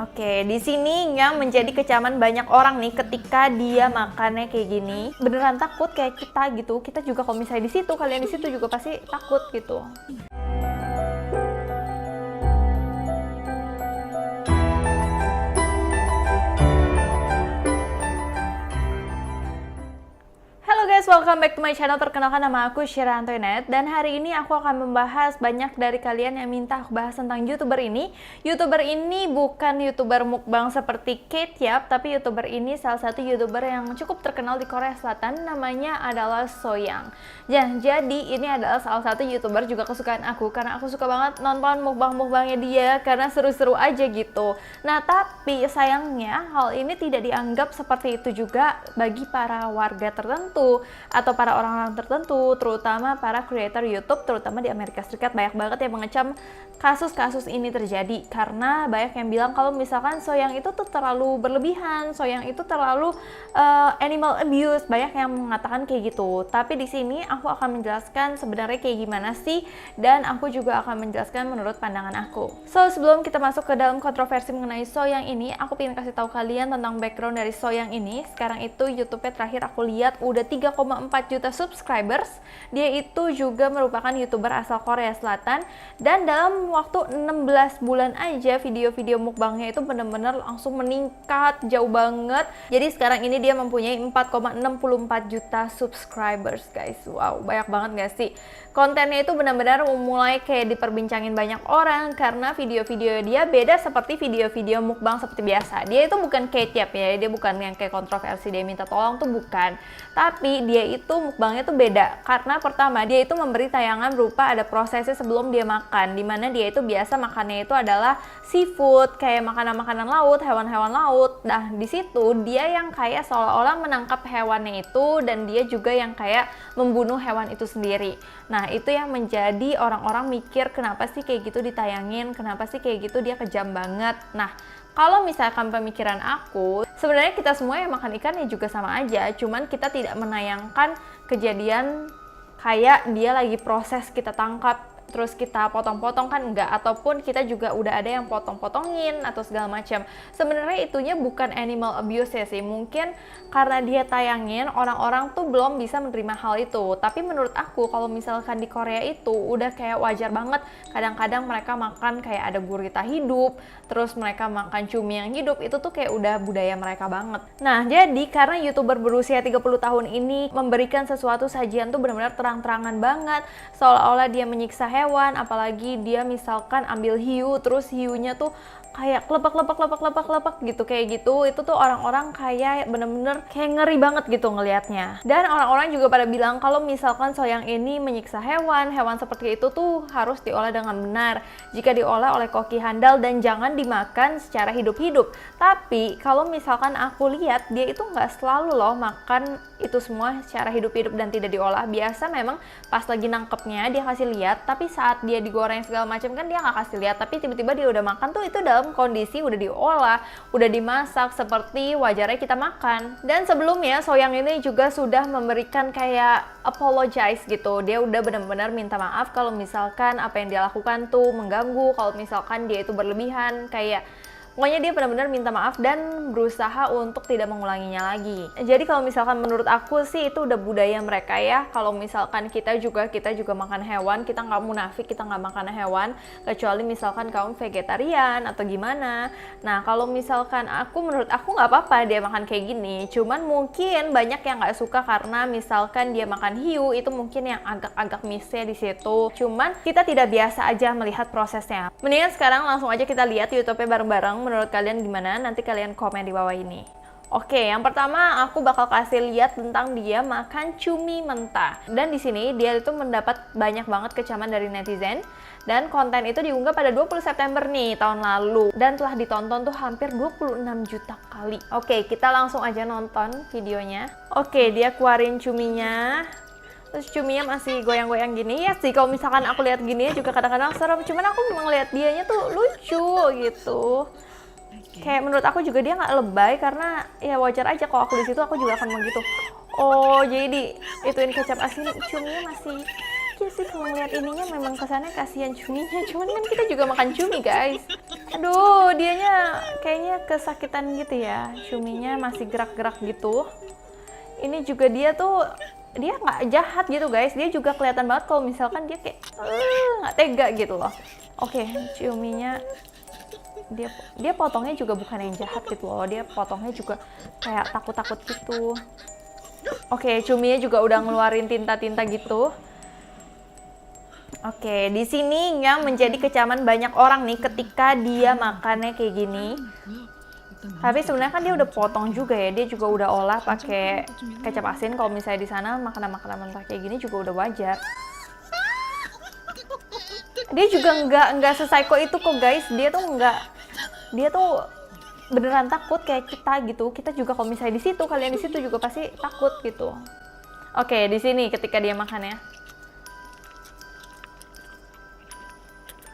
Oke, di sini yang menjadi kecaman banyak orang nih ketika dia makannya kayak gini. Beneran takut kayak kita gitu. Kita juga kalau misalnya di situ, kalian di situ juga pasti takut gitu. Halo guys, welcome back to my channel. Perkenalkan nama aku Syira Antoinette. Dan hari ini aku akan membahas banyak dari kalian yang minta aku bahas tentang YouTuber ini. YouTuber ini bukan YouTuber mukbang seperti Kate Yap, tapi YouTuber ini salah satu YouTuber yang cukup terkenal di Korea Selatan. Namanya adalah Soyang. Jadi ini adalah salah satu YouTuber juga kesukaan aku, karena aku suka banget nonton mukbang-mukbangnya dia karena seru-seru aja gitu. Nah, tapi sayangnya hal ini tidak dianggap seperti itu juga bagi para warga tertentu atau para orang-orang tertentu, terutama para creator YouTube, terutama di Amerika Serikat. Banyak banget yang mengecam kasus-kasus ini terjadi karena banyak yang bilang kalau misalkan Soyang itu tuh terlalu berlebihan, Soyang itu terlalu animal abuse. Banyak yang mengatakan kayak gitu. Tapi di sini aku akan menjelaskan sebenarnya kayak gimana sih, dan aku juga akan menjelaskan menurut pandangan aku. So, sebelum kita masuk ke dalam kontroversi mengenai Soyang ini, aku pengen kasih tahu kalian tentang background dari Soyang ini. Sekarang itu YouTube-nya terakhir aku lihat udah 3,4 juta subscribers. Dia itu juga merupakan YouTuber asal Korea Selatan, dan dalam waktu 16 bulan aja video-video mukbangnya itu bener-bener langsung meningkat jauh banget. Jadi sekarang ini dia mempunyai 4,64 juta subscribers guys. Wow, banyak banget gak sih? Kontennya itu benar-benar mulai kayak diperbincangin banyak orang karena video-video dia beda seperti video-video mukbang seperti biasa. Dia itu bukan Kate Yap ya, dia bukan yang kayak kontroversi dia minta tolong tuh, bukan. Tapi dia itu mukbangnya tuh beda karena pertama dia itu memberi tayangan berupa ada prosesnya sebelum dia makan, dimana dia itu biasa makannya itu adalah seafood, kayak makanan-makanan laut, hewan-hewan laut. Nah, di situ dia yang kayak seolah-olah menangkap hewannya itu, dan dia juga yang kayak membunuh hewan itu sendiri. Nah, itu yang menjadi orang-orang mikir kenapa sih kayak gitu ditayangin, kenapa sih kayak gitu dia kejam banget. Nah, kalau misalkan pemikiran aku, sebenarnya kita semua yang makan ikan ya juga sama aja, cuman kita tidak menayangkan kejadian kayak dia lagi proses kita tangkap terus kita potong-potong, kan enggak, ataupun kita juga udah ada yang potong-potongin atau segala macam. Sebenarnya itunya bukan animal abuse ya sih, mungkin karena dia tayangin orang-orang tuh belum bisa menerima hal itu. Tapi menurut aku kalau misalkan di Korea itu udah kayak wajar banget, kadang-kadang mereka makan kayak ada gurita hidup, terus mereka makan cumi yang hidup, itu tuh kayak udah budaya mereka banget. Nah, jadi karena YouTuber berusia 30 tahun ini memberikan sesuatu sajian tuh benar-benar terang-terangan banget, seolah-olah dia menyiksa hewan, apalagi dia misalkan ambil hiu, terus hiunya tuh kayak kelepak gitu, kayak gitu. Itu tuh orang-orang kayak bener-bener kayak ngeri banget gitu ngelihatnya. Dan orang-orang juga pada bilang kalau misalkan Soyang ini menyiksa hewan seperti itu tuh harus diolah dengan benar. Jika diolah oleh koki handal dan jangan dimakan secara hidup-hidup. Tapi kalau misalkan aku lihat dia itu nggak selalu loh makan itu semua secara hidup-hidup dan tidak diolah. Biasa memang pas lagi nangkepnya dia kasih lihat, tapi saat dia digoreng segala macam kan dia nggak kasih lihat, tapi tiba-tiba dia udah makan tuh itu dalam kondisi udah diolah, udah dimasak seperti wajarnya kita makan. Dan sebelumnya Soyang ini juga sudah memberikan kayak apologize gitu. Dia udah benar-benar minta maaf kalau misalkan apa yang dia lakukan tuh mengganggu, kalau misalkan dia itu berlebihan, kayak pokoknya dia benar-benar minta maaf dan berusaha untuk tidak mengulanginya lagi. Jadi kalau misalkan menurut aku sih itu udah budaya mereka ya. Kalau misalkan kita juga makan hewan, kita nggak munafik, kita nggak makan hewan, kecuali misalkan kamu vegetarian atau gimana. Nah, kalau misalkan menurut aku nggak apa-apa dia makan kayak gini. Cuman mungkin banyak yang nggak suka karena misalkan dia makan hiu, itu mungkin yang agak-agak miss-nya di situ. Cuman kita tidak biasa aja melihat prosesnya. Mendingan sekarang langsung aja kita lihat YouTube-nya bareng-bareng. Menurut kalian gimana? Nanti kalian komen di bawah ini. Oke, yang pertama aku bakal kasih lihat tentang dia makan cumi mentah. Dan di sini dia itu mendapat banyak banget kecaman dari netizen. Dan konten itu diunggah pada 20 September nih tahun lalu, dan telah ditonton tuh hampir 26 juta kali. Oke, kita langsung aja nonton videonya. Oke, dia keluarin cuminya. Terus cuminya masih goyang-goyang gini. Ya sih, kalau misalkan aku lihat gini juga kadang-kadang serem. Cuman aku ngeliat dianya tuh lucu gitu. Kayak menurut aku juga dia nggak lebay, karena ya wajar aja kalau aku di situ aku juga akan begitu. Oh, jadi ituin kecap asin, cuminya masih. Ya sih, kalau ngeliat ininya memang kesannya kasihan cuminya. Cuman kan kita juga makan cumi guys. Aduh, dianya kayaknya kesakitan gitu ya. Cuminya masih gerak-gerak gitu. Ini juga dia tuh, dia nggak jahat gitu guys. Dia juga kelihatan banget kalau misalkan dia kayak nggak tega gitu loh. Oke, Cuminya dia potongnya juga bukan yang jahat gitu loh. Dia potongnya juga kayak takut-takut gitu. Oke, Cuminya juga udah ngeluarin tinta-tinta gitu. Oke, di sini yang menjadi kecaman banyak orang nih ketika dia makannya kayak gini. Tapi sebenarnya kan dia udah potong juga ya, dia juga udah olah pakai kecap asin. Kalau misalnya di sana makanan-makanan mentah kayak gini juga udah wajar. Dia juga nggak sepsycho itu kok guys. Dia tuh beneran takut kayak kita gitu. Kita juga kalau misalnya di situ, kalian di situ juga pasti takut gitu. Oke, di sini ketika dia makan ya.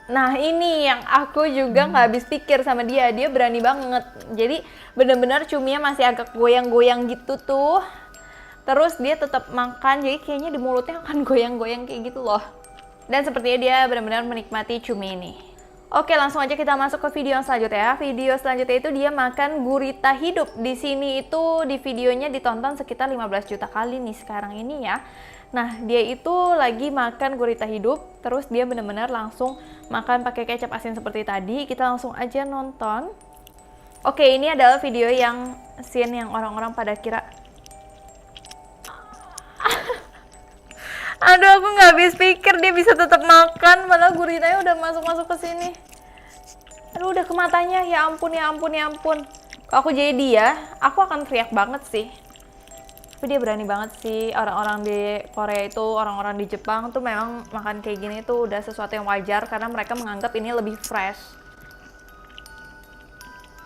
Nah ini yang aku juga nggak habis pikir sama dia berani banget. Jadi bener-bener cuminya masih agak goyang-goyang gitu tuh. Terus dia tetap makan, jadi kayaknya di mulutnya akan goyang-goyang kayak gitu loh. Dan sepertinya dia benar-benar menikmati cumi ini. Oke, langsung aja kita masuk ke video yang selanjutnya. Video selanjutnya itu dia makan gurita hidup. Di sini itu di videonya ditonton sekitar 15 juta kali nih sekarang ini ya. Nah, dia itu lagi makan gurita hidup, terus dia benar-benar langsung makan pakai kecap asin seperti tadi. Kita langsung aja nonton. Oke, ini adalah video yang scene yang orang-orang pada kira. Aduh, aku nggak habis pikir dia bisa tetap makan, padahal guritanya udah masuk-masuk ke sini. Aduh, udah ke matanya, ya ampun, ya ampun, ya ampun. Kalau aku jadi dia, aku akan teriak banget sih. Tapi dia berani banget sih. Orang-orang di Korea itu, orang-orang di Jepang tuh memang makan kayak gini tuh udah sesuatu yang wajar karena mereka menganggap ini lebih fresh.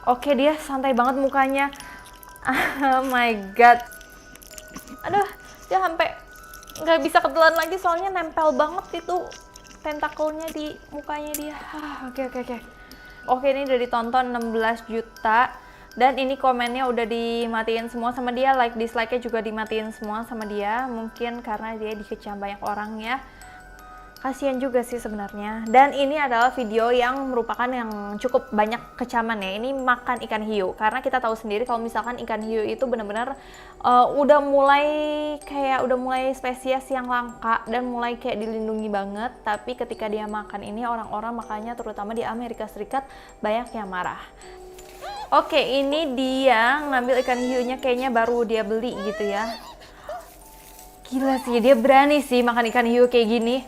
Oke, dia santai banget mukanya. Oh my god. Aduh, dia sampai nggak bisa ketelan lagi soalnya nempel banget itu tentakelnya di mukanya dia. Oke. Oke, ini udah ditonton 16 juta. Dan ini komennya udah dimatiin semua sama dia, like dislike-nya juga dimatiin semua sama dia. Mungkin karena dia dikecam banyak orang ya. Kasian juga sih sebenarnya. Dan ini adalah video yang merupakan yang cukup banyak kecaman ya. Ini makan ikan hiu. Karena kita tahu sendiri kalau misalkan ikan hiu itu benar-benar udah mulai spesies yang langka dan mulai kayak dilindungi banget. Tapi ketika dia makan ini, orang-orang makanya terutama di Amerika Serikat banyak yang marah. Oke, ini dia ngambil ikan hiunya, kayaknya baru dia beli gitu ya. Gila sih, dia berani sih makan ikan hiu kayak gini.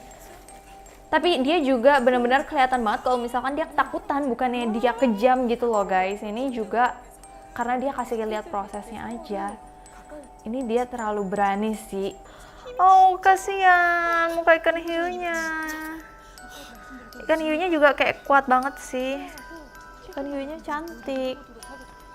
Tapi dia juga benar-benar kelihatan banget kalau misalkan dia ketakutan, bukannya dia kejam gitu loh guys. Ini juga karena dia kasih lihat prosesnya aja. Ini dia terlalu berani sih. Oh, kasihan muka ikan hiunya. Ikan hiunya juga kayak kuat banget sih. Ikan hiunya cantik.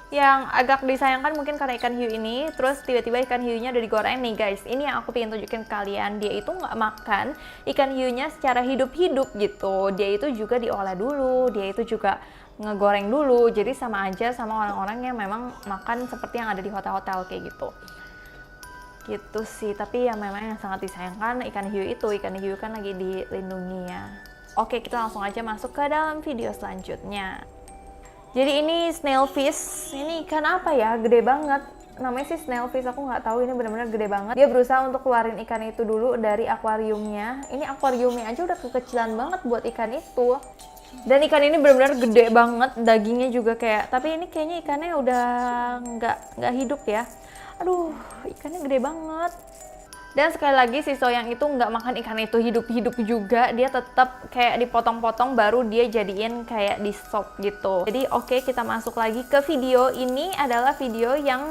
Yang agak disayangkan mungkin karena ikan hiu ini, terus tiba-tiba ikan hiunya udah digoreng nih guys. Ini yang aku pengen tunjukin ke kalian, dia itu nggak makan ikan hiunya secara hidup-hidup gitu. Dia itu juga diolah dulu, dia itu juga ngegoreng dulu. Jadi sama aja sama orang-orang yang memang makan seperti yang ada di hotel-hotel kayak gitu. Gitu sih, tapi yang memang yang sangat disayangkan ikan hiu itu, ikan hiu kan lagi dilindungi ya. Oke, kita langsung aja masuk ke dalam video selanjutnya. Jadi ini snailfish, ini ikan apa ya? Gede banget. Namanya sih snailfish, aku nggak tahu, ini benar-benar gede banget. Dia berusaha untuk keluarin ikan itu dulu dari akuariumnya. Ini akuariumnya aja udah kekecilan banget buat ikan itu. Dan ikan ini benar-benar gede banget, dagingnya juga kayak, tapi ini kayaknya ikannya udah nggak hidup ya. Aduh, ikannya gede banget. Dan sekali lagi si Soyang itu nggak makan ikan itu hidup-hidup juga, dia tetap kayak dipotong-potong baru dia jadiin kayak di sop gitu. Jadi oke, kita masuk lagi ke video. Ini adalah video yang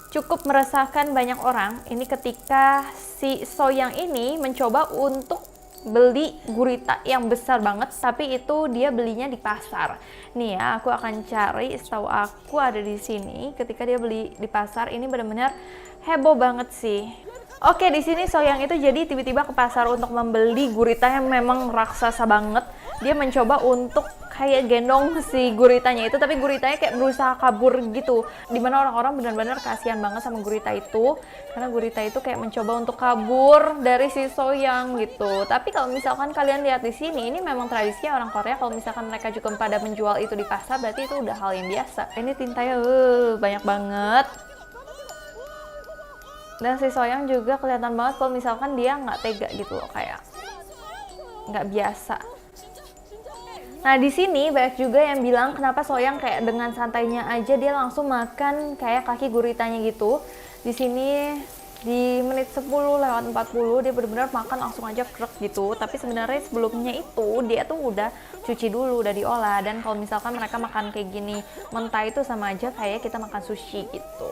cukup meresahkan banyak orang. Ini ketika si Soyang ini mencoba untuk beli gurita yang besar banget, tapi itu dia belinya di pasar. Nih ya, aku akan cari, setahu aku ada di sini. Ketika dia beli di pasar, ini benar-benar heboh banget sih. Oke, di sini Soyang itu jadi tiba-tiba ke pasar untuk membeli gurita yang memang raksasa banget. Dia mencoba untuk kayak gendong si guritanya itu, tapi guritanya kayak berusaha kabur gitu. Dimana orang-orang benar-benar kasihan banget sama gurita itu, karena gurita itu kayak mencoba untuk kabur dari si Soyang gitu. Tapi kalau misalkan kalian lihat di sini, ini memang tradisinya orang Korea. Kalau misalkan mereka juga pada menjual itu di pasar, berarti itu udah hal yang biasa. Ini tintanya banyak banget. Dan si Soyang juga kelihatan banget kalau misalkan dia nggak tega gitu loh, kayak nggak biasa. Nah di sini banyak juga yang bilang kenapa Soyang kayak dengan santainya aja dia langsung makan kayak kaki guritanya gitu. Di sini di menit 10 lewat 40 dia benar-benar makan langsung aja krek gitu. Tapi sebenarnya sebelumnya itu dia tuh udah cuci dulu, udah diolah. Dan kalau misalkan mereka makan kayak gini mentah itu sama aja kayak kita makan sushi gitu.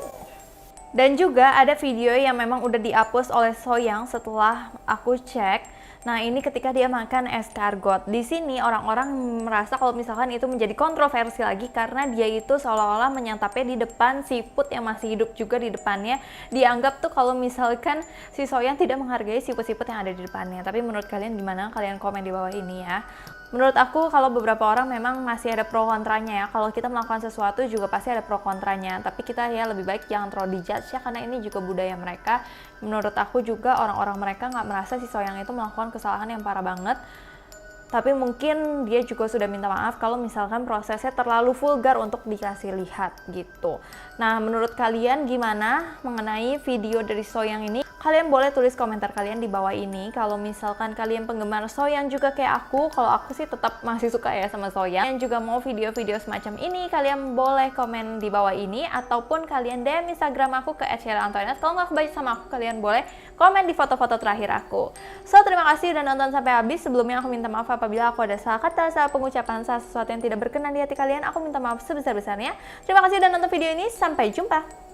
Dan juga ada video yang memang udah dihapus oleh Soyang setelah aku cek. Nah ini ketika dia makan escargot. Di sini orang-orang merasa kalau misalkan itu menjadi kontroversi lagi karena dia itu seolah-olah menyantapnya di depan siput yang masih hidup juga di depannya. Dianggap tuh kalau misalkan si Soyang tidak menghargai siput-siput yang ada di depannya. Tapi menurut kalian gimana? Kalian komen di bawah ini ya. Menurut aku kalau beberapa orang memang masih ada pro kontranya ya. Kalau kita melakukan sesuatu juga pasti ada pro kontranya. Tapi kita ya lebih baik jangan terlalu dijudge ya, karena ini juga budaya mereka. Menurut aku juga orang-orang mereka nggak merasa si Soyang itu melakukan kesalahan yang parah banget. Tapi mungkin dia juga sudah minta maaf kalau misalkan prosesnya terlalu vulgar untuk dikasih lihat gitu. Nah menurut kalian gimana mengenai video dari Soyang ini? Kalian boleh tulis komentar kalian di bawah ini. Kalau misalkan kalian penggemar Soyang juga kayak aku, kalau aku sih tetap masih suka ya sama Soyang. Yang juga mau video-video semacam ini, kalian boleh komen di bawah ini. Ataupun kalian DM Instagram aku ke @sherylantoinette. Kalau nggak kebaca sama aku, kalian boleh komen di foto-foto terakhir aku. So, terima kasih udah nonton sampai habis. Sebelumnya aku minta maaf apabila aku ada salah kata, salah pengucapan, salah sesuatu yang tidak berkenan di hati kalian. Aku minta maaf sebesar-besarnya. Terima kasih udah nonton video ini. Sampai jumpa.